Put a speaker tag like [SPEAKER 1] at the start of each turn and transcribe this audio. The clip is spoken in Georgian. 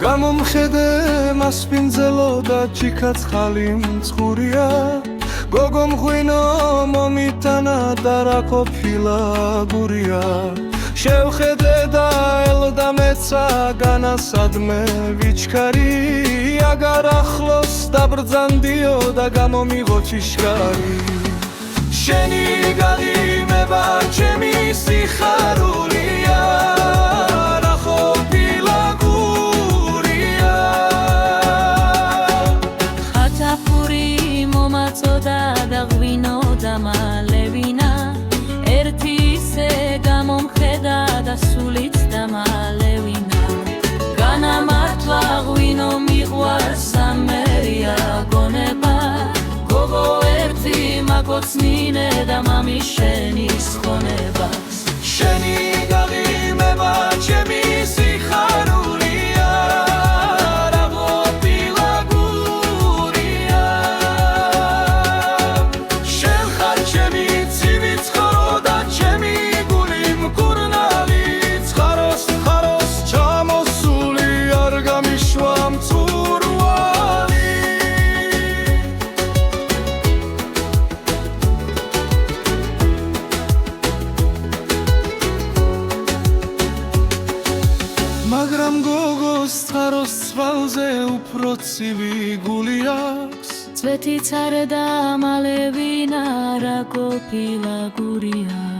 [SPEAKER 1] გამომხედე მასპინძელო და ჩიქაცხალი მწყურია გოგო მღვინო მომიტანა და რა ყოფილა გურია შევხედე და ელდა მეცა განასადმე ვიჩქარი აგარ ახლოს დაბრძანდიო და გამომიღო ჩიშკარი შენი გაღიმება ჩემი სიხარულია რა ყოფილა გურია
[SPEAKER 2] ხათაფური მომაწოდა და ღვინო დამალევინა ერთი ისე გამომხედა და სულიც დამალევინა განამართლა ღვინო მიყვარს სამერია გონება გოგო ერთი მაგოცნინე და მამის შენის ხონებას
[SPEAKER 1] შენი გაღიმება ჩემი სიხარულია რა ყოფილა გურია შენ ხარ ჩემი ცივი ცხორო და ჩემი გული მკურნალი ცხაროს ჩამოსული არ გამიშვა მწურვალი მაგრამ გოგოს ცხაროს ცვალზე უფრო ცივი გული აქვს
[SPEAKER 2] წვეთიც არ დამალევინა რა ყოფილა გურია